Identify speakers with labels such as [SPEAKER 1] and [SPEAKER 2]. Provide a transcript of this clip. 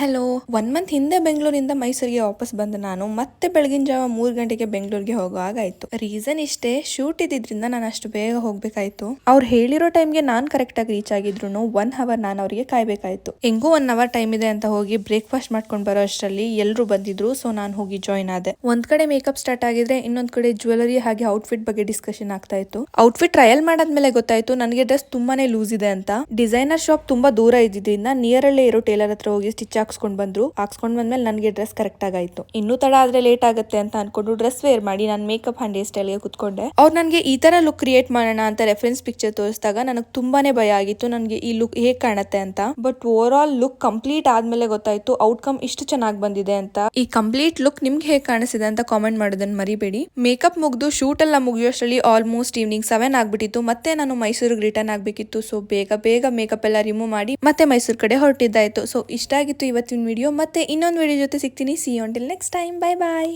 [SPEAKER 1] Hello. 1 month ಹಿಂದೆ ಬೆಂಗಳೂರಿಂದ ಮೈಸೂರಿಗೆ ವಾಪಸ್ ಬಂದ ನಾನು ಮತ್ತೆ ಬೆಳಗಿನ ಜಾವ 3 ಗಂಟೆಗೆ ಬೆಂಗಳೂರಿಗೆ ಹೋಗೋ ಹಾಗಾಯ್ತು. ರೀಸನ್ ಇಷ್ಟೇ, ಶೂಟ್ ಇದ್ದಿದ್ರಿಂದ ನಾನು ಅಷ್ಟು ಬೇಗ ಹೋಗ್ಬೇಕಾಯ್ತು. ಅವ್ರು ಹೇಳಿರೋ ಟೈಮ್ಗೆ ನಾನು ಕರೆಕ್ಟ್ ಆಗಿ ರೀಚ್ ಆಗಿದ್ರು 1 ಅವರ್ ನಾನು ಅವರಿಗೆ ಕಾಯ್ಬೇಕಾಯ್ತು. ಹೆಂಗೂ 1 ಅವರ್ ಟೈಮ್ ಇದೆ ಅಂತ ಹೋಗಿ ಬ್ರೇಕ್ಫಾಸ್ಟ್ ಮಾಡ್ಕೊಂಡು ಬರೋ ಅಷ್ಟರಲ್ಲಿ ಎಲ್ಲರೂ ಬಂದಿದ್ರು. ಸೊ ನಾನು ಹೋಗಿ ಜಾಯ್ನ್ ಆದೆ. ಒಂದ್ ಕಡೆ ಮೇಕಪ್ ಸ್ಟಾರ್ಟ್ ಆಗಿದ್ರೆ ಇನ್ನೊಂದ್ ಕಡೆ ಜ್ಯುವೆಲರಿ ಹಾಗೆ ಔಟ್ಫಿಟ್ ಬಗ್ಗೆ ಡಿಸ್ಕಷನ್ ಆಗ್ತಾ ಇತ್ತು. ಔಟ್ಫಿಟ್ ಟ್ರಯಲ್ ಮಾಡಾದ್ಮೇಲೆ ಗೊತ್ತಾಯ್ತು ನನಗೆ ಡ್ರೆಸ್ ತುಂಬಾನೇ ಲೂಸ್ ಇದೆ ಅಂತ. ಡಿಸೈನರ್ ಶಾಪ್ ತುಂಬಾ ದೂರ ಇದ್ದಿದ್ರಿಂದ ನಿಯರ್ ಅಲ್ಲೇ ಇರೋ ಟೇಲರ್ ಹತ್ರ ಹೋಗಿ ಸ್ಟಿಚ್ ಹಾಕ್ಸ್ಕೊಂಡ್ ಬಂದ್ರು. ಹಾಕ್ಸ್ಕೊಂಡ್ ಬಂದ್ಮೇಲೆ ನನಗೆ ಡ್ರೆಸ್ ಕರೆಕ್ಟ್ ಆಗಾಯ್ತು. ಇನ್ನೂ ತಡ ಆದ್ರೆ ಲೇಟ್ ಆಗುತ್ತೆ ಅಂತ ಅನ್ಕೊಂಡು ಡ್ರೆಸ್ ವೇರ್ ಮಾಡಿ ನಾನು ಮೇಕಪ್ ಅಂಡ್ ಹೇರ್ ಸ್ಟೈಲ್ ಗೆ ಕುತ್ಕೊಂಡೆ. ಅವ್ರು ನನಗೆ ಈ ತರ ಲುಕ್ ಕ್ರಿಯೇಟ್ ಮಾಡೋಣ ಅಂತ ರೆಫರೆನ್ಸ್ ಪಿಕ್ಚರ್ ತೋರಿಸಿದಾಗ ನನಗೆ ತುಂಬಾನೇ ಭಯ ಆಗಿತ್ತು ನನಗೆ ಈ ಲುಕ್ ಹೇಗ್ ಕಾಣುತ್ತೆ ಅಂತ. But over all look complete ಆದ್ಮೇಲೆ ಗೊತ್ತಾಯ್ತು ಔಟ್ಕಮ್ ಇಷ್ಟು ಚೆನ್ನಾಗಿ ಬಂದಿದೆ ಅಂತ. ಈ ಕಂಪ್ಲೀಟ್ ಲುಕ್ ನಿಮ್ಗೆ ಹೇಗ್ ಕಾಣಿಸಿದೆ ಅಂತ ಕಾಮೆಂಟ್ ಮಾಡೋದನ್ನ ಮರಿಬೇಡಿ. ಮೇಕಪ್ ಮುಗ್ದು ಶೂಟ್ ಎಲ್ಲ ಮುಗಿಯೋಷ್ಟರಲ್ಲಿ ಆಲ್ಮೋಸ್ಟ್ ಈವ್ನಿಂಗ್ 7 ಆಗ್ಬಿಟ್ಟಿತ್ತು. ಮತ್ತೆ ನಾನು ಮೈಸೂರಿಗೆ ರಿಟರ್ನ್ ಆಗ್ಬೇಕಿತ್ತು. ಸೊ ಬೇಗ ಮೇಕಪ್ ಎಲ್ಲ ರಿಮೂವ್ ಮಾಡಿ ಮತ್ತೆ ಮೈಸೂರು ಕಡೆ ಹೊರಟಿದ್ದಾಯ್ತು. ಸೊ ಇಷ್ಟ ಆಗಿತ್ತು ಇವತ್ತಿನ ವಿಡಿಯೋ. ಮತ್ತೆ ಇನ್ನೊಂದು ವಿಡಿಯೋ ಜೊತೆ ಸಿಗ್ತೀನಿ. See you until next time. Bye bye.